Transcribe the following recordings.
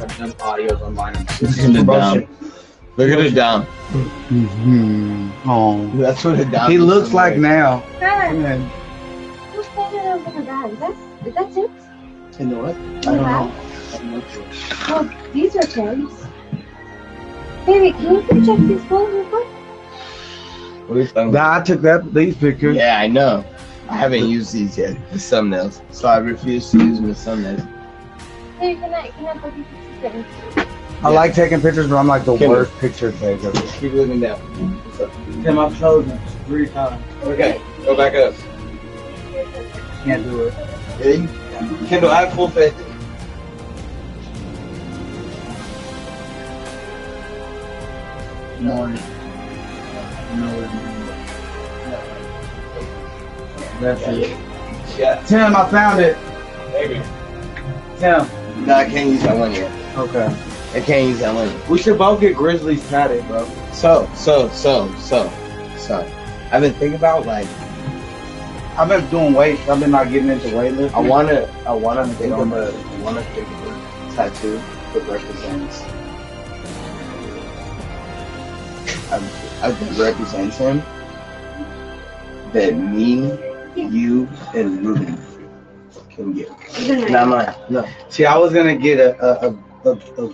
them audios online. Look at it down. Look at it down. Oh, That's what it down. he looks like now. Dad, Yeah. who's putting those in the bag? Is that tips? You know what? In the bag? Well, these are tips. Baby, can you come check these clothes real quick? What are you talking about? I took these pictures. Yeah, I know. I haven't used these yet, the thumbnails. So I refuse to use them as thumbnails. Hey, can I put these pictures in? I like taking pictures, but I'm like the Kim. worst picture taker. Keep looking down. What's up? Tim, I've chosen 3 times. Okay, go back up. Can't do it. Ready? Kendall, I have full faith. Morning. That's it. Yeah. Tim, I found it. Maybe. Tim. No, I can't use that one yet. Okay. I can't use that one. We should both get Grizzlies tatted, bro. So. I've been thinking about like I've been doing weights. I've been like getting into weightlifting. I wanna think of a tattoo that represents that represents him. That me, you, and Ruben can get. And I'm like, no. See, I was gonna get a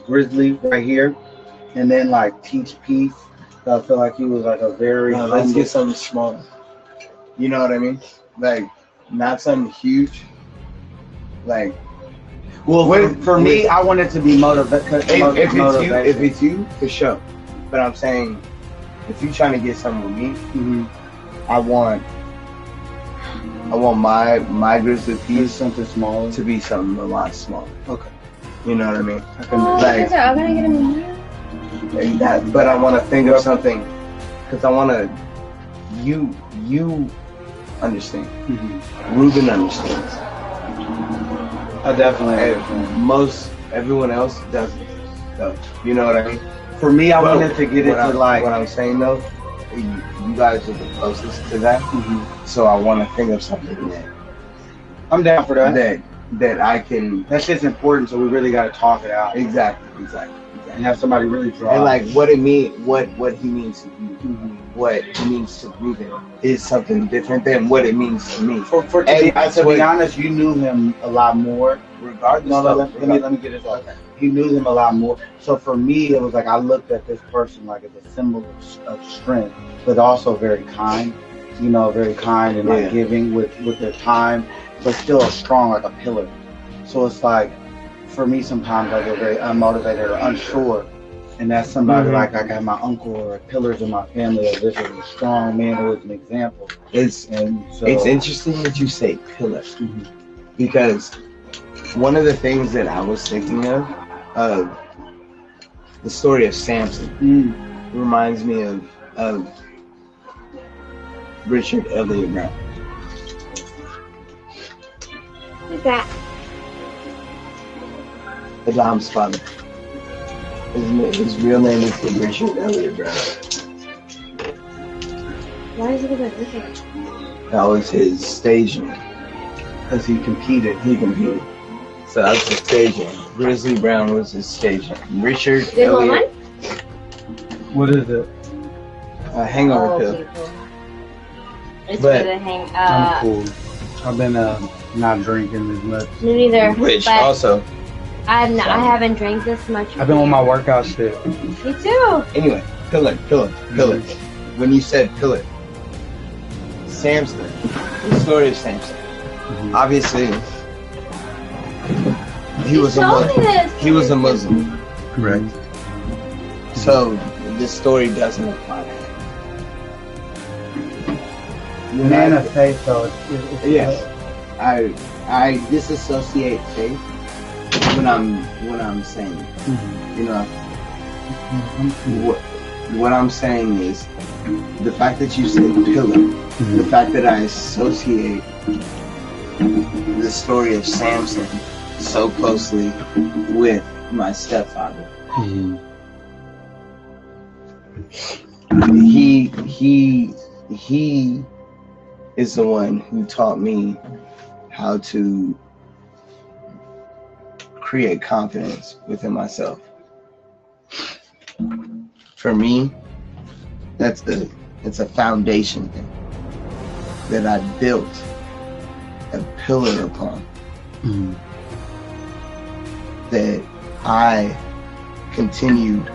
grizzly right here, and then like teach peace. So I feel like he was like a very. No, let's get something small. You know what I mean? Like, not something huge. Like, well, for me, I want it to be motivated. If it's you, for sure. But I'm saying, if you're trying to get something with me, I want my grizzly piece something smaller to be something a lot smaller. Okay. You know what I mean? Oh, Like, I'm gonna get him like that, but I want to think of something because I want to. You understand. Ruben understands. I definitely understand. Everyone else doesn't. So, you know what I mean? For me, I wanted to get into like what I'm saying though. You guys are the closest to that, so I want to think of something that I'm down for that. That I can. That shit's important, so we really got to talk it out. Exactly. And have somebody really draw. And like what it mean, what he means to you, what he means to Ruben is something different than what it means to me. To be honest, you knew him a lot more. Regardless. No, let me get this off. Okay. You knew him a lot more. So for me, it was like I looked at this person like as a symbol of strength, but also very kind. You know, very kind and like giving with their time, but still strong like a pillar. So it's like, for me, sometimes I get very unmotivated or unsure, and that's somebody like I got my uncle or pillars in my family. Or this is a strong man who is an example. It's interesting that you say pillar, because one of the things that I was thinking of the story of Samson reminds me of Richard Elliott Brown. Who's that? Adam's father. His real name is Richard Elliott Brown. Why is it about Richard? That was his stage name. Because he competed. So that was his stage name. Grizzly Brown was his stage name. Richard Is it Elliott. What is it? A hangover pill. People. It's But- for the hang. I'm cool. I've been not drinking as much. Me neither. Which but also, I haven't drank this much. I've been on my workout shit. Me too. anyway, pillar. When you said pillar, Samson, the story of Samson. Obviously, he was a Muslim. He was a Muslim. Correct. So this story doesn't apply to him. Man of faith, though. Yes, I disassociate faith when I'm saying, you know, what I'm saying is the fact that you said pillar, the fact that I associate the story of Samson so closely with my stepfather. He is the one who taught me how to create confidence within myself. For me, it's a foundation thing that I built a pillar upon. That I continued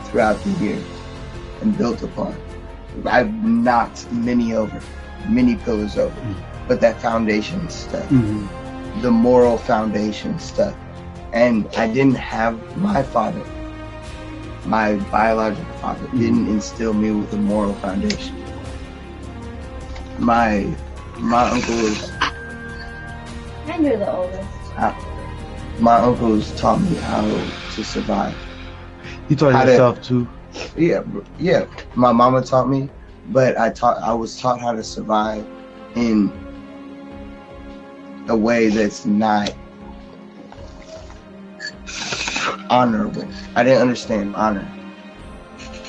throughout the years and built upon. I've knocked many pillars over, but that foundation stuck. The moral foundation stuck. And I didn't have my father, my biological father, didn't instill me with a moral foundation. My uncle was. And you're the oldest. My uncles taught me how to survive. You taught yourself too? Yeah. My mama taught me, but I was taught how to survive in a way that's not honorable. I didn't understand honor.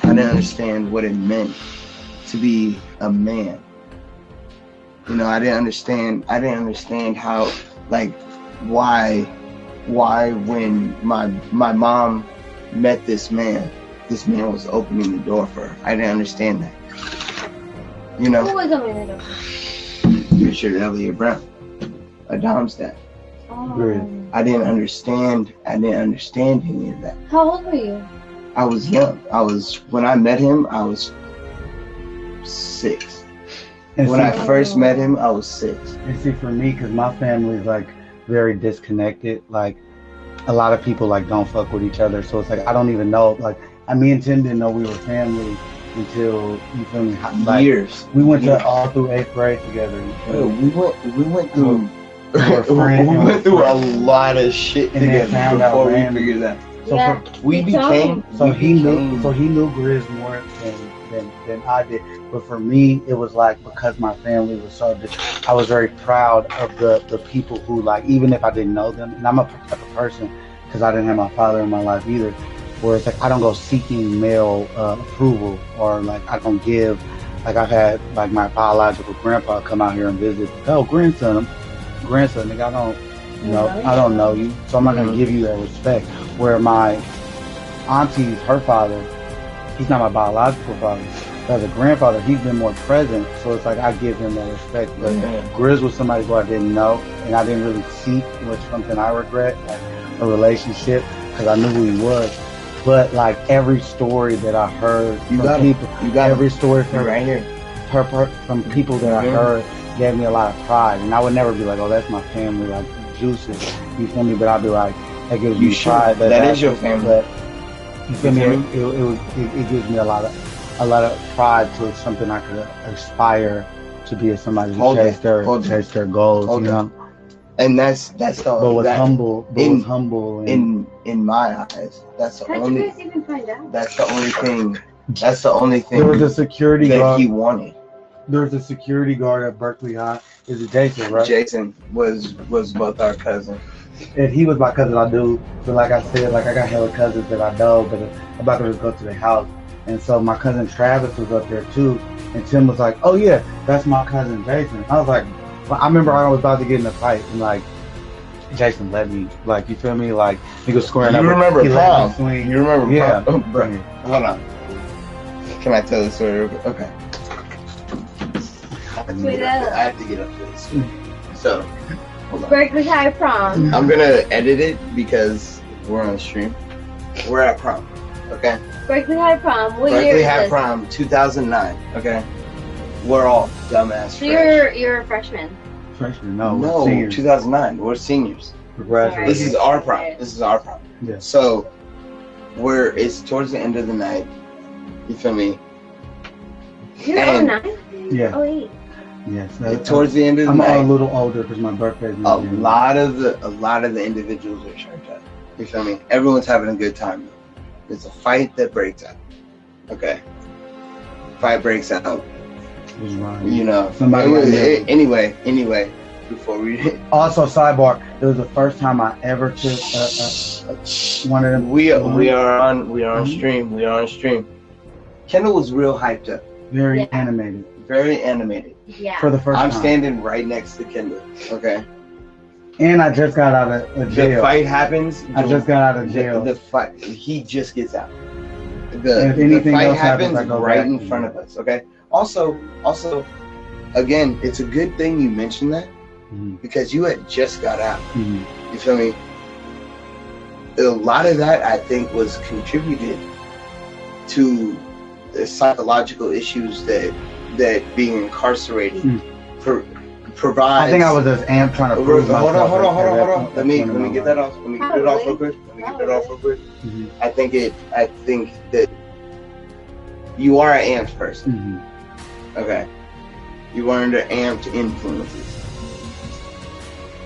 I didn't understand what it meant to be a man. You know, I didn't understand how, like, why when my mom met this man was opening the door for her. I didn't understand that. You know? Who was opening the door? Richard Elliott Brown, a Domstat. Oh. I didn't understand any of that. How old were you? I was young. When I met him, I was 6. When I first met him, I was 6. And see, for me, because my family is like very disconnected, like a lot of people like don't fuck with each other, so it's like I don't even know. Like, me and Tim didn't know we were family until, you feel me? Like, years. We went to all through 8th grade together. We went through. We went through a lot of shit and then together found out before we randomly. figured that. So Yeah. We became. he knew Grizz more than I did. But for me, it was like, because my family was so I was very proud of the people who, like, even if I didn't know them, and I'm a type of person, because I didn't have my father in my life either, where it's like I don't go seeking male approval, or like I don't give, like I've had like my biological grandpa come out here and visit. Oh, grandson, nigga, I don't know you, so I'm not gonna give you that respect. Where my auntie's, her father, he's not my biological father. As a grandfather, he's been more present, so it's like I give him that respect. But Grizz was somebody who I didn't know, and I didn't really seek, which is something I regret, like a relationship, because I knew who he was. But like every story that I heard from people, every story from right here, from people that I heard gave me a lot of pride, and I would never be like, oh, that's my family, like juicy, you feel me? But I'd be like, that gives me pride. That is your family. But you feel me? It gives me a lot of pride to something I could aspire to be, as somebody who chase their goals, you know. And that's the. But was humble. In my eyes, that's the How'd only. you guys even find out? That's the only thing. That's the only thing. There was a security guard that he wanted. There was a security guard at Berkeley High. Is it Jason, right? Jason was both our cousins. And he was my cousin, I do. So like I said, like I got hella cousins that I know, but I'm about to go to their house. And so my cousin Travis was up there too. And Tim was like, oh yeah, that's my cousin Jason. I was like, well, I remember I was about to get in a fight, and like, Jason let me, like, you feel me? Like, he was squaring up. You remember prom? Swing. You remember yeah. prom? Oh, bro, hold on. Can I tell the story real quick? Okay. I have to get up to this. So, hold on. Berkeley High prom. I'm gonna edit it because we're on the stream. We're at prom, okay? Berkeley High prom. What year Berkeley is High this? prom, 2009, okay? We're all dumbass So you're a freshman. Freshman, no, No, seniors. 2009, we're seniors. Graduate. This is our prom. This is our prom. Yeah. So, it's towards the end of the night. You feel me? You're And- 09? Yeah. Oh, 8. Yes. Towards the end of the I'm night. a little older because my birthday's in A June. lot of the individuals are turned up. You feel me? Everyone's having a good time. There's a fight that breaks out. Okay. Fight breaks out. Was right. You know. Somebody Anyway, before we Also, sidebar, it was the first time I ever took one of them. we are on stream. We are on stream. Kendall was real hyped up. Very Yeah. animated. Very animated. Yeah. For the first I'm time. standing right next to Kendall. Okay. And I just got out of jail. The fight happens. I just got out of jail. The fight. He just gets out. And The if anything fight else happens I go right back. in front of us. Okay. Also, again, it's a good thing you mentioned that because you had just got out. Mhm. You feel me? A lot of that, I think, was contributed to the psychological issues that being incarcerated provides. I think I was just amped trying to prove Hold myself. on. Let me get that off. Let me get it off real quick. Mhm. I think that you are an amped person. Mhm. Okay. You are under amped influences.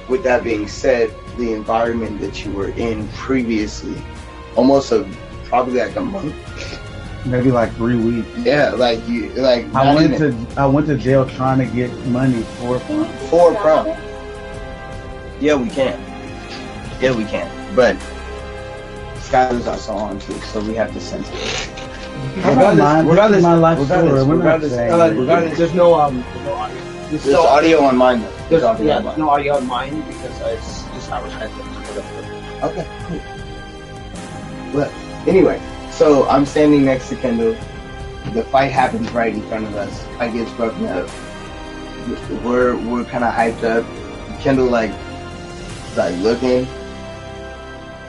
With that being said, the environment that you were in previously, probably like a month. Maybe like 3 weeks. Yeah, like I went to jail trying to get money for prom. Yeah, we can. But Skyler's also on too, so we have to censor it. Regardless, my life story. Regardless, There's no audio. there's audio on mine though. There's audio on mine. no audio on mine because it's just our headphones. Okay, cool. But anyway, so I'm standing next to Kendall. The fight happens right in front of us. Fight gets broken up. We're kind of hyped up. Kendall like looking,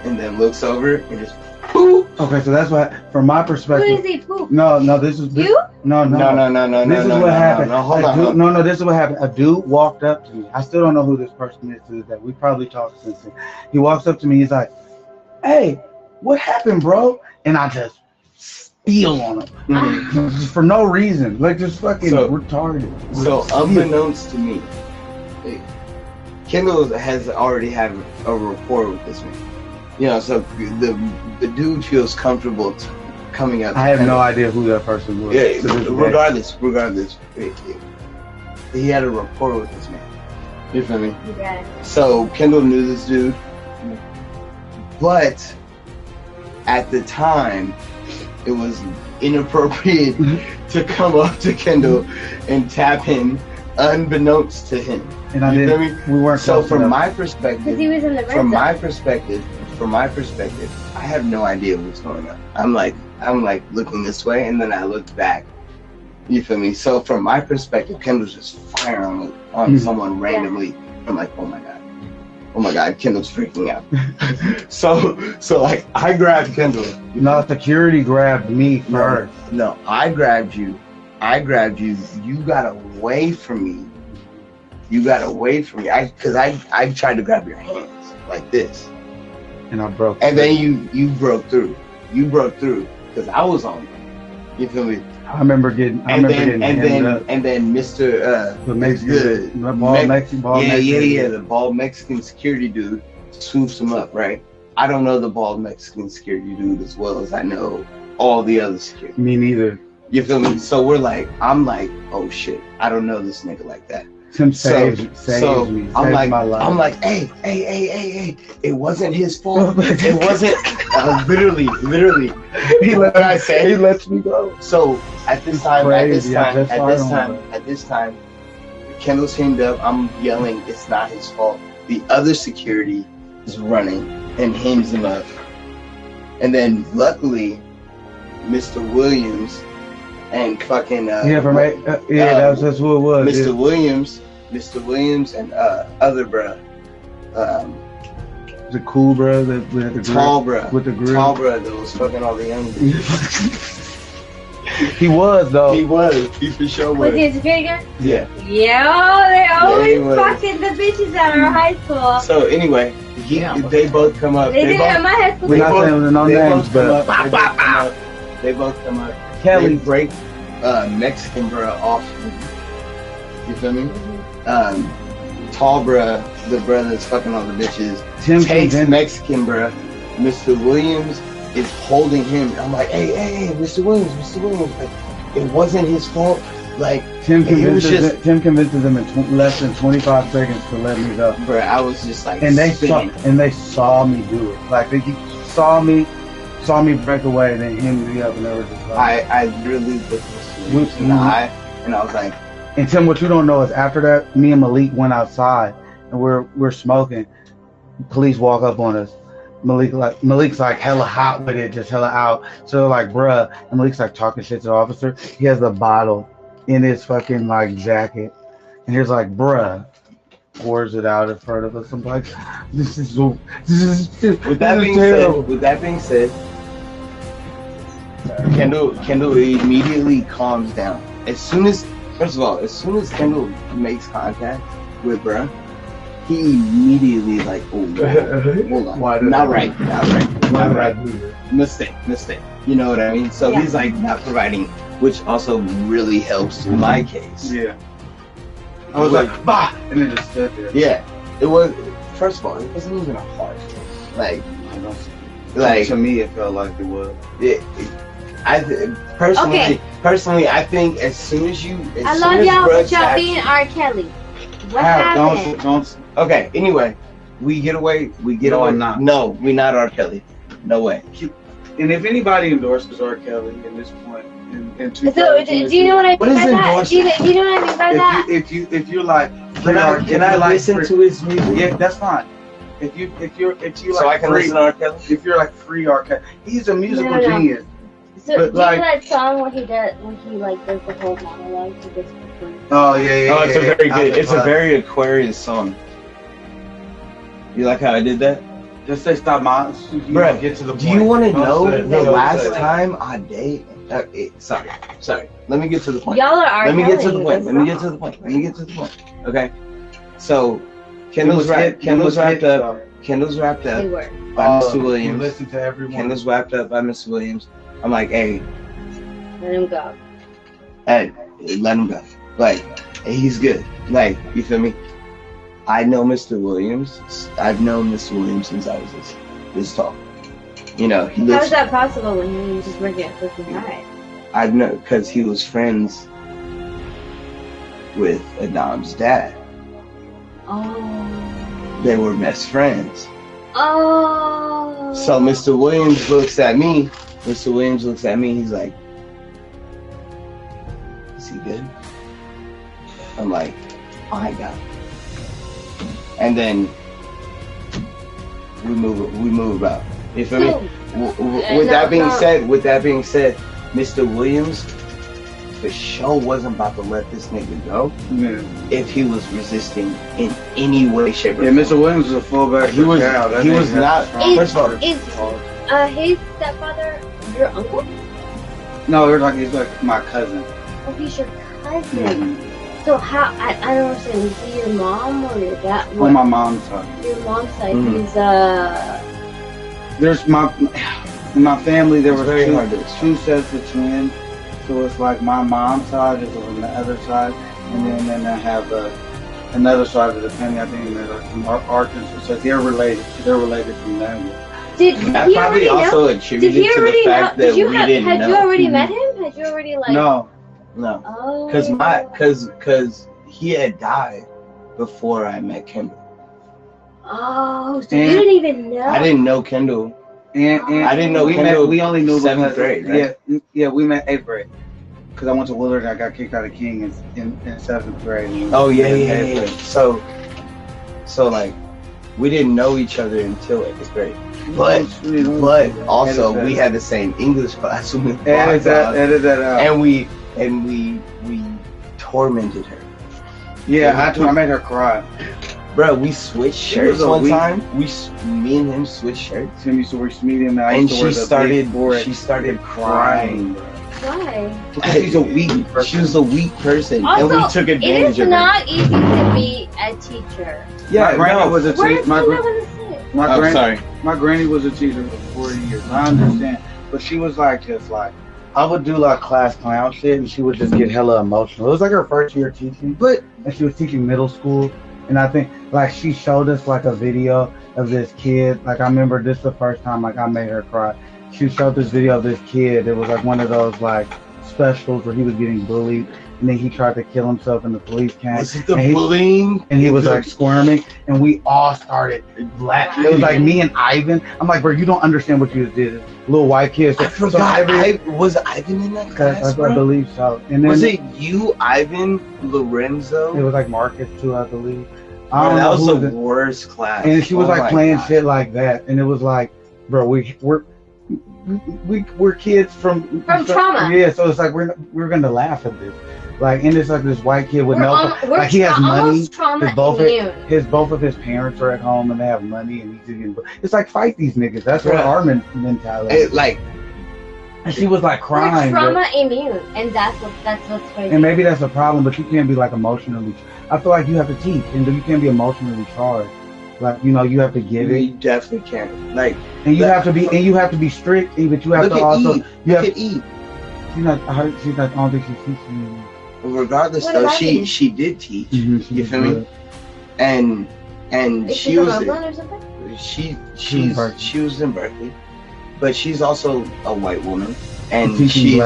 and then looks over and just poop. Okay, so that's what, from my Who perspective. is he poop? No, this is You? No. This is what happened. Hold on. No, this is what happened. A dude walked up to me. I still don't know who this person is to this day. We probably talked since then. He walks up to me. He's like, "Hey, what happened, bro?" And I just steal on him just for no reason, like just fucking retarded. So unbeknownst to me, Kendall has already had a rapport with this man. You know, so the dude feels comfortable coming up. I have no idea who that person was. Yeah, regardless, he had a rapport with this man. You feel me? Yeah. So Kendall knew this dude, but at the time, it was inappropriate to come up to Kendall and tap him, unbeknownst to him. And I You feel didn't. me? We weren't. So close from enough. my perspective, Because he was in the red from zone. my perspective, I have no idea what's going on. I'm like looking this way, and then I looked back. You feel me? So from my perspective, Kendall's just firing on someone randomly. I'm like, oh my god, Kendall's freaking out. so like I grabbed Kendall. No, security grabbed me first. No, I grabbed you. You got away from me. Because I tried to grab your hands like this. And I broke. And then you broke through. Because I was on you. You feel me? I remember getting. And then Mr. The Mexican, the bald Mexican security dude swoops him up, right? I don't know the bald Mexican security dude as well as I know all the other security. Me neither. You feel me? So I'm like, oh shit, I don't know this nigga like that. Tim saved me. I'm like, my life. I'm like, hey, it wasn't his fault. It wasn't. Literally. He lets me go. So at this time, Kendall's hemmed up. I'm yelling, it's not his fault. The other security is running and hems him up. And then luckily, Mr. Williams and fucking that's who it was. Mr. Williams and other bruh. The cool bro that with the tall bruh. with the grill. Tall bruh that was fucking all the young dudes. He was though. He for sure was. Was he a security guard? Yeah. Yeah, they always he was. fucking the bitches at our high school. So anyway, they both come up. They did it at my high school. We're not saying no names, but they both come up. Kelly They break Mexican bruh off. You feel me? Tall bruh, the bruh that's fucking all the bitches, takes Mexican bruh. Mr. Williams is holding him. I'm like, hey, Mr. Williams. Like, it wasn't his fault. Like, Tim convinces them in less than 25 seconds to let me go. Bruh, I was just like, and they saw me do it. Like they saw me break away, and then hemmed me up, and they were just like, I literally looked Mr. Williams in the eye, and I was like. And Tim, what you don't know is after that, me and Malik went outside, and we're smoking. Police walk up on us. Malik's like hella hot with it, just hella out. So they're like, bruh, and Malik's like talking shit to the officer. He has the bottle in his fucking like jacket, and he's like, bruh, pours it out in front of us. I'm like, this is with that being said, Kendall immediately calms down. First of all, as soon as Kendall makes contact with bruh, he immediately like, oh, hold on, not right. Mistake. You know what I mean? So he's like not providing, which also really helps in my case. Yeah. I was like, bah, and then just stood there. Yeah, it was. First of all, it wasn't even a harsh voice. Like to me, it felt like it was. Personally, I think as soon as you, I love y'all, but y'all being R. Kelly. What happened? Don't. Okay. Anyway, we get away. Not. No, we not R. Kelly. No way. And if anybody endorses R. Kelly at this point, in so do you know what I mean by that? Do you know what I mean by that? If you're like, can I listen to his music? Yeah, that's fine. If you like, so I can listen to R. Kelly. If you're like free R. Kelly, he's a musical genius. So do you know that song when he does the whole monologue? He does for free. Oh yeah. Oh, it's a very good. It's a very Aquarius song. You like how I did that? Just say stop, Bruh, get to the point. Do you want to know the last time I dated? Sorry. Let me get to the point. Y'all are Let me get to the point. Okay. So, Kendall's wrapped up. They were. By Mr. Williams. Listen to everyone. Kendall's wrapped up by Mr. Williams. I'm like, hey. Let him go. Hey, let him go. Like, hey, he's good. Like, you feel me? I know Mr. Williams. I've known Mr. Williams since I was this tall. You know, how is that possible when he was just working at 59? I know, because he was friends with Adam's dad. Oh. They were best friends. Oh. So Mr. Williams looks at me. He's like, is he good? I'm like, oh my God. And then we move about. You feel me? With that being said, Mr. Williams, the show wasn't about to let this nigga go if he was resisting in any way, shape, or form. Yeah, Mr. Williams was a fullback. He was not. First of all, is his stepfather your uncle? No, he's like my cousin. Oh, he's your cousin. So how? I don't understand. Is he your mom or your dad? On my mom's side. Your mom's side. He's There's in my family there was two sets of twins. So it's like my mom's side is on the other side, and then I have another side of the family. I think they're like from Arkansas. So they're related. They're related from them. That probably also attributed to the fact that we didn't know. Had you already met him? Had you already like? No. Oh. Because he had died before I met Kendall. Oh, so you didn't even know? I didn't know Kendall. And I didn't know Kendall. We only knew 7th grade, right? Yeah, we met 8th grade. Because I went to Willard and I got kicked out of King in 7th grade. Oh yeah. So like, we didn't know each other until 8th grade. But also we had the same English class. And we tormented her. Yeah, I made her cry. Bro, we switched shirts one time. Me and him switched shirts. Tim used to wear medium, and she started crying. Why? Because she's a weak person. She was a weak person, also, and we took advantage of her. It is not easy to be a teacher. Yeah, my granny was a teacher. My granny was a teacher for 40 years. I understand, but she was just like. I would do like class clown shit, and she would just get hella emotional. It was like her first year teaching, and she was teaching middle school. And I think like she showed us like a video of this kid. Like I remember this the first time like I made her cry. She showed this video of this kid. It was like one of those like specials where he was getting bullied, and then he tried to kill himself, and the police came. Was it the bullying? And he was like squirming, and we all started laughing. It was like me and Ivan. I'm like, bro, you don't understand what you just did. Little white kid. I forgot. Was Ivan in that class? I believe so. And then, was it you, Ivan, Lorenzo? It was like Marcus too, I believe. I don't that know was who the worst class. And she was Oh like my playing God. shit like that, and it was like, bro, we're kids from trauma. Yeah, so it's like we're gonna laugh at this, like, and it's like this white kid with We're he has money. almost trauma Both immune. of his parents are at home and they have money, and he's getting. It's like, fight these niggas. That's what our mentality. And she was like crying. We're trauma immune, and that's what's crazy. And maybe that's a problem, but you can't be like emotionally. I feel like you have to teach, and you can't be emotionally charged. Like, you have to give it. You definitely can't. Like, and you have to be strict, but you have to also. You have to eat. She's not. I don't think she's teaching. Regardless, though, she did teach. Mm-hmm, you feel me? And Is she she was from Oakland or something? she was in Berkeley, but she's also a white woman, and teaching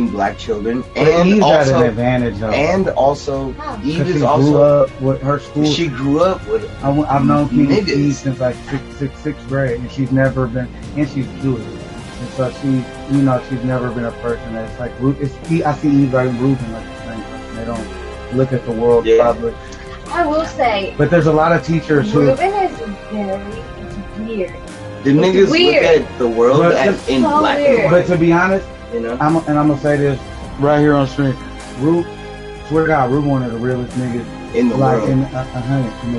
black children. And Eve's also got an advantage, though. And also, Eve is she also grew up with her school. She grew up with. I've known Eve since like sixth grade, and she's never been. And she's Jewish, and so she's never been a person that's like. I see Eve like Ruben like the same person. They don't look at the world probably. I will say. But there's a lot of teachers who. Ruben is very weird. The niggas look at the world in black and white. But to be honest, I'm gonna say this right here on stream. Rube, swear to God, Rube one of the realest niggas in the world. In the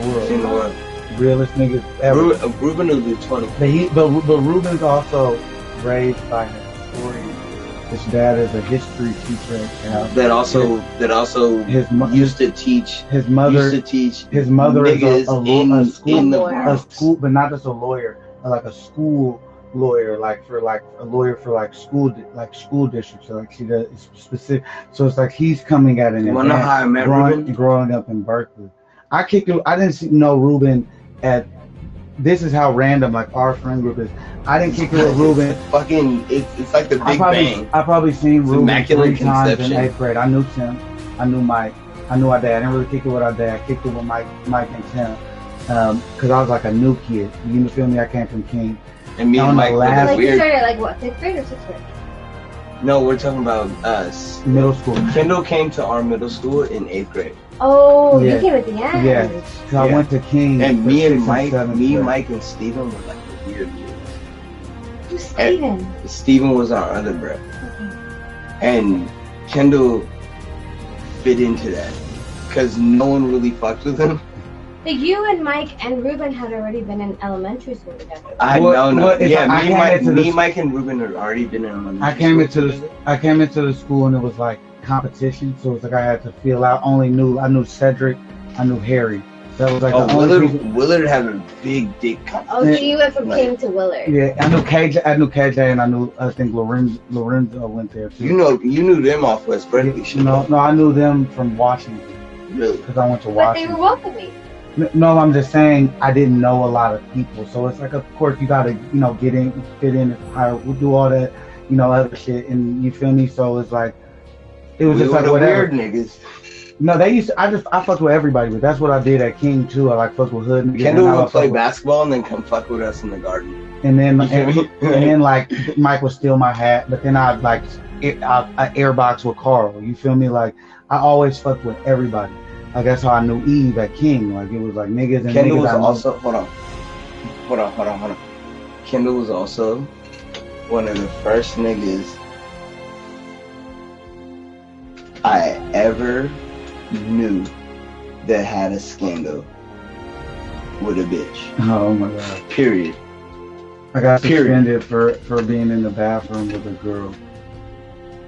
world. In the world. Realest niggas ever. Ruben will do 20. But Ruben's also raised by his historian. His dad is a history teacher at Cal. That also used to teach. His mother is a school, but not just a lawyer, like a school lawyer, like a lawyer for school districts. So like she does specific. So it's like he's coming at an advantage. Growing up in Berkeley, I didn't know Ruben at. This is how random like our friend group is. I didn't kick it with Ruben. It's like the Big Bang. I probably seen Ruben 3 times in 8th grade. I knew Tim. I knew Mike. I knew our dad. I didn't really kick it with our dad. I kicked it with Mike and Tim. Because I was like a new kid. You feel me? I came from King. And me and Mike were you weird. started like what, 5th grade or 6th grade? No, we're talking about us. Middle school. Kendall came to our middle school in 8th grade. Oh, you came at the end. Yeah. Because I went to King. And me and Mike and Steven were like the weird kids. Who's Steven? Steven was our other bro. Okay. And Kendall fit into that. Because no one really fucked with him. But you and Mike and Ruben had already been in elementary school together. Me, Mike, and Ruben had already been in elementary school. I came into the school and it was like competition, so it's like I had to feel out. I knew Cedric, I knew Harry. That was like the only Willard had a big dick. Oh, so you went from King to Willard. Yeah, I knew KJ, and I think Lorenzo went there too. You knew them off West Berkeley. No, I knew them from Washington. Really? Because I went to But Washington. they were welcoming. No, I'm just saying I didn't know a lot of people, so it's like, of course you gotta, get in, fit in, we'll do all that, other shit, and you feel me. So it's like, it was just like whatever. Weird niggas. No, they used to, I fucked with everybody, but that's what I did at King too. I like fucked with hood niggas. Kendall would play basketball and then come fuck with us in the garden. And then like Mike would steal my hat, but then I'd like I airbox with Carl. You feel me? Like I always fucked with everybody. Like that's how I knew Eve at King. Like it was like niggas and Kendall niggas. was also hold on. Kendall was also one of the first niggas I ever knew that had a scandal with a bitch. Oh my god. Period. I got suspended for being in the bathroom with a girl.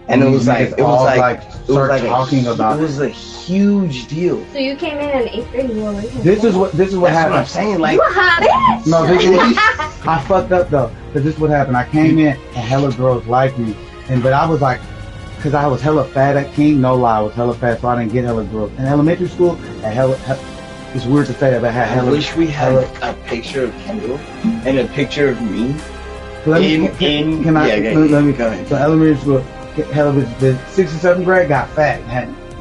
And it was like talking about it was a huge deal. So you came in 8th grade and you were leaving. This is what happened. What I'm saying, like you a hot bitch. No, I fucked up though. Cause this is what happened. I came in and hella girls liked me, but I was like, cause I was hella fat at King. No lie, I was hella fat, so I didn't get hella girls. In elementary school, it's weird to say that, but I had hella. I wish we had a picture of Kendall and a picture of me. Let me go ahead. So elementary school. Hella bitches, the 6th and 7th grade got fat.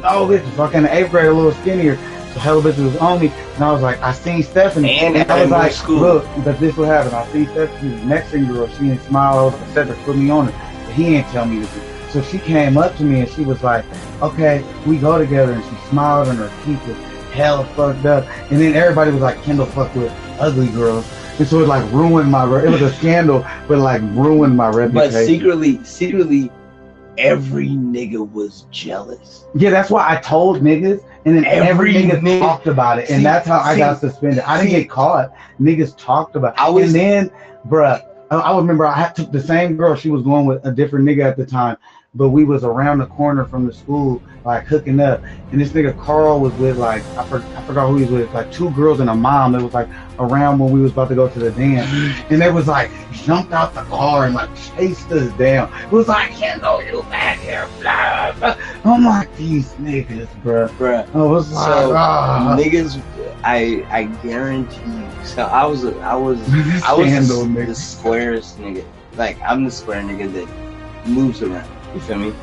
No bitches, fucking the 8th grade a little skinnier. So hella bitches was on me, and I was like, I seen Stephanie, and I was like, school. Look, but this what happened. I seen Stephanie, the Mexican girl. She didn't smile. I was like, Cedric put me on her, but he didn't tell me to do. So she came up to me and she was like, okay, we go together, and she smiled and her teeth was, hella fucked up. And then everybody was like, Kendall fucked with ugly girls. And so it like ruined my, it was a scandal, but like ruined my reputation. But secretly, every nigga was jealous. Yeah, that's why I told niggas, and then every nigga talked about it, and that's how I got suspended. I didn't get caught. Niggas talked about it. And then, bruh, I remember I took the same girl. She was going with a different nigga at the time, but we was around the corner from the school, like hooking up. And this nigga Carl was with like, I forgot who he was with, like 2 girls and a mom. It was like around when we was about to go to the dance. And they was like, jumped out the car and like chased us down. It was like, Kendall, you back here, blah, blah. I'm like, these niggas, bruh. I was like, so, niggas, I guarantee you. So I was the squarest nigga. Like, I'm the square nigga that moves around. You feel me?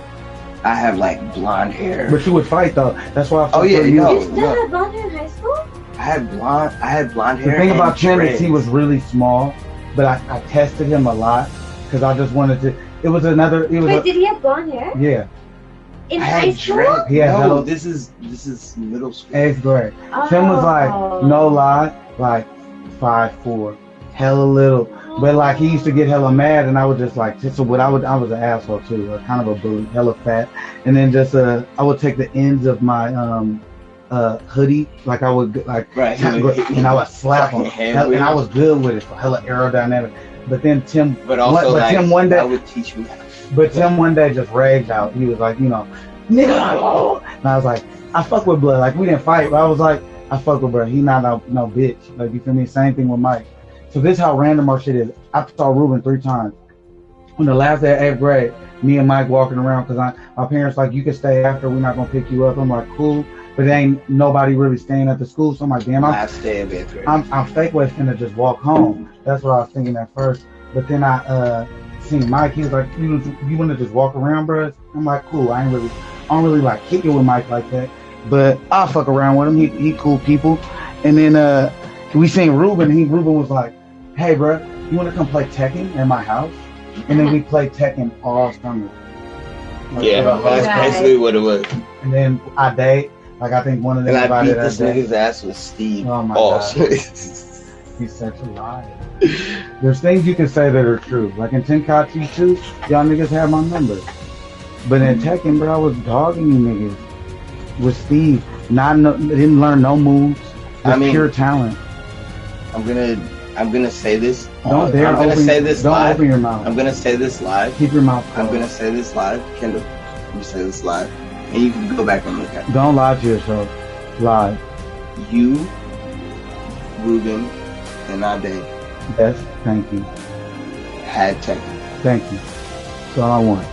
I have like blonde hair. But you would fight though. That's why I you still had blonde hair in high school? I had blonde hair. The thing about Tim is he was really small, but I tested him a lot because I just wanted to. It was another. Wait, did he have blonde hair? Yeah. In high school? Yeah. No, this is middle school. 8th grade. Tim was like, no lie, like 5'4", hella little. But like he used to get hella mad, and I would just like, so what I was an asshole too, kind of a bully, hella fat, and then just I would take the ends of my hoodie, like I would like, and I would slap him, and I was good with it, so hella aerodynamic. But then Tim, Tim one day, that would teach me. But Tim one day just raged out. He was like, you know, nigga, and I was like, I fuck with blood. Like we didn't fight, but I was like, I fuck with blood. He not no bitch. Like you feel me? Same thing with Mike. So this is how random our shit is. I saw Ruben 3 times. On the last day of 8th grade, me and Mike walking around because my parents like, you can stay after, we're not gonna pick you up. I'm like, cool, but there ain't nobody really staying at the school. So I'm like, damn, last day of 8th grade. I'm fake was finna just walk home. That's what I was thinking at first. But then I seen Mike. He was like, you want to just walk around, bro? I'm like, cool. I don't really like kicking with Mike like that, but I'll fuck around with him. He cool people. And then we seen Ruben. Ruben was like, hey, bro, you want to come play Tekken at my house? And then we played Tekken all summer. Like, yeah, that's basically what it was. And then I date. Like I think one of them. And I beat this nigga's ass with Steve. Oh my god. He's such a liar. There's things you can say that are true. Like in Tenkaichi 2, y'all niggas have my number. But in Tekken, bro, I was dogging you niggas with Steve. Didn't learn no moves. Just pure talent. I'm gonna say this. Don't dare open your mouth. I'm gonna say this live. Keep your mouth closed. I'm gonna say this live. Kendall, let me say this live. And you can go back and look at it. Don't lie to yourself. Lie. You, Ruben, and Ade. Yes, thank you. Had Tekken. Thank you. That's all I want.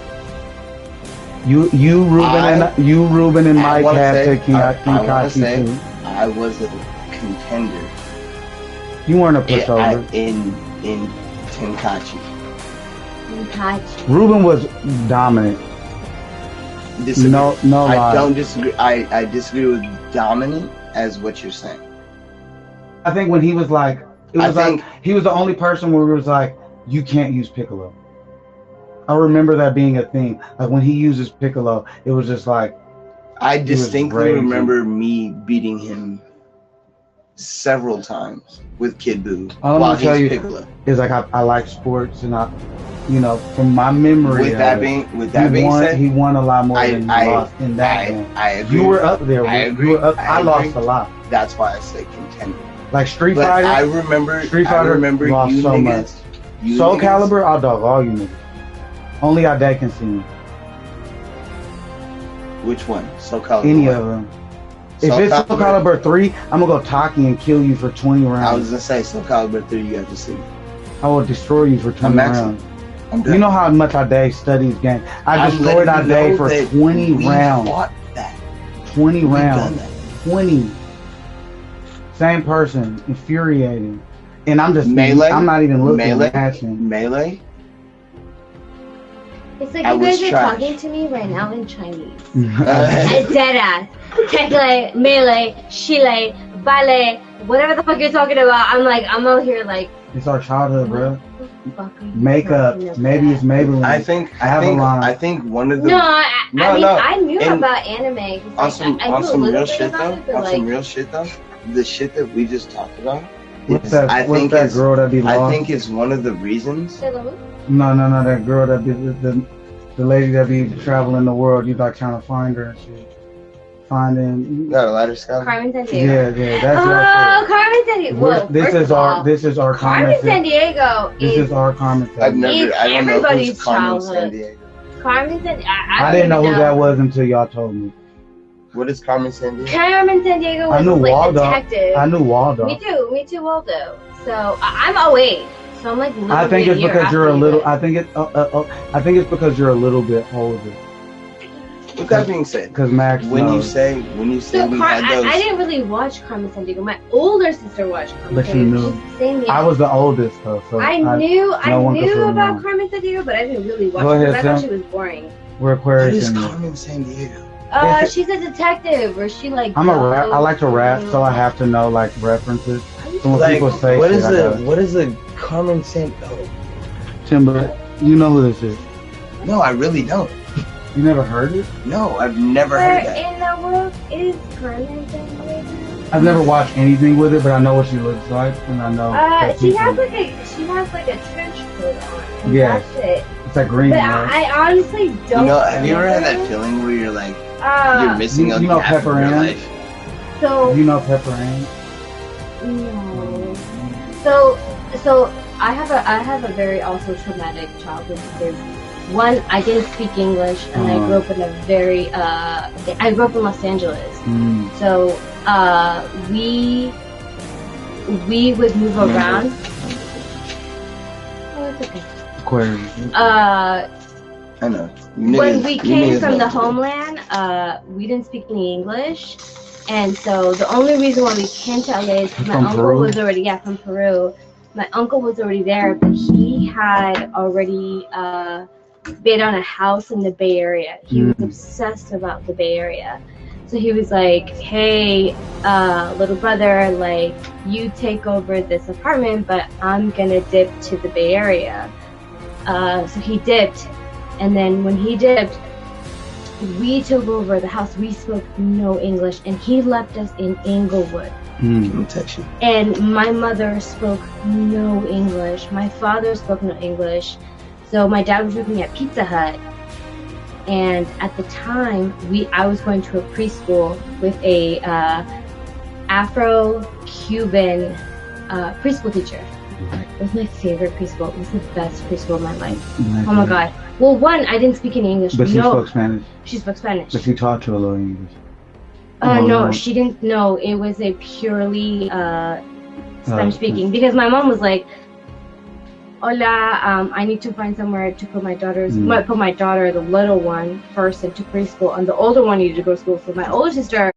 You, Ruben, and Mike had Tekken. I was a contender. You weren't a pushover. In Tenkaichi. Ruben was dominant. Disagree. No I lie. don't disagree. I disagree with dominant as what you're saying. I think when he was like, he was the only person where it was like, you can't use Piccolo. I remember that being a thing. Like when he uses Piccolo, it was just like. I distinctly remember me beating him several times with Kid Buu while he's Piccolo. Is like I like sports, and from my memory. With that being said, he won a lot more than he lost in that game. I agree. You were up there. I agree. I lost a lot. That's why I say contender. Like Street Fighter. I remember lost you so niggas. Much. Soul Calibur, I'll dog all you niggas. Only Ade can see me. Which one? Soul Calibur. Any of them. If it's Soul Calibur 3, I'm gonna go Taki and kill you for 20 rounds. I was gonna say Soul Calibur 3, you have to see. I will destroy you for 20 rounds. You know how much Ade studies game. I destroyed Ade for 20 rounds. Fought that. 20 rounds. 20. Same person. Infuriating. And I'm just Melee. I'm not even looking at action. Melee. It's like you guys are talking to me right now in Chinese. Dead ass. Melee, Shile, Ballet, whatever the fuck you're talking about. I'm over here like It's our childhood, bro. Fuck are you Makeup. talking Maybe it's about? Maybelline. I think one of the No, I knew and about anime. on some I knew a real little shit bit about though. it, but On some like, real shit though, the shit that we just talked about. What's is- that? I What's think that is girl that be lost? I think it's one of the reasons. No, that girl that be the lady that be traveling the world. You like trying to find her and shit. Finding. You got a lighter, Scott? Carmen Sandiego. Yeah, that's Oh, Carmen Sandiego. Well, this is our Carmen Carmen Sandiego. This is our Carmen Sandiego. I've never. I don't know who's everybody's Carmen childhood. Sandiego. Carmen Sandiego. I didn't know who that was until y'all told me. What is Carmen Sandiego? Carmen Sandiego was I knew like Waldo. detective. I knew Waldo. Me too, Waldo. So I'm 08. So I'm like. I think it's because you're a little. I I think it's because you're a little bit older. With that being said, Because Max. when you knows. say So we had those, I didn't really watch Carmen Sandiego. My older sister watched Carmen But Sandiego. you knew. She's the same age. I was the oldest though, so I no knew one could put me about on. Carmen Sandiego, but I didn't really watch Go her ahead, because I thought she Tim. was boring. We're what is Aquarius. Carmen Sandiego? It's- She's a detective, where she like. I'm a rap. I like to rap, so I have to know like references. So when Like, people say what shit, is I the gotta- what is the Carmen Sandiego? Timber, you know who this is? No, I really don't. You never heard it? No, I've never Where heard that. in the world is Carmen Sandiego? I've never watched anything with it, but I know what she looks like, and I know. that She people- has like a trench coat on, and Yeah. that's it. It's like green. But right? I honestly don't. You know, have you ever had that remember. feeling where you're like you're missing you out know half of Pepper your Ann? life? So You know Pepper Ann? no. So I have a very also traumatic childhood because one, I didn't speak English, and I grew up in I grew up in Los Angeles. Mm. So we would move around. Oh, it's okay. Aquarius. I know. You When niggas- we you came niggas from the love to- homeland, we didn't speak any English, and so the only reason why we came to LA is because my From uncle Peru? was already from Peru. My uncle was already there, but he had already bid on a house in the Bay Area. He was obsessed about the Bay Area. So he was like, hey, little brother, like, you take over this apartment, but I'm gonna dip to the Bay Area. So he dipped, and then when he dipped, we took over the house. We spoke no English, and he left us in Inglewood. Mm. Let me text you. And my mother spoke no English. My father spoke no English. So my dad was working at Pizza Hut. And at the time, I was going to a preschool with a Afro-Cuban preschool teacher. It was my favorite preschool. It was the best preschool of my life. Oh my God. Well, one, I didn't speak any English. But she no, spoke Spanish. she spoke Spanish. But she taught you a little English. No, she didn't know. It was a purely Spanish speaking because my mom was like, "Hola, I need to find somewhere to put my put my daughter, the little one, first into preschool, and the older one needed to go to school." So my older sister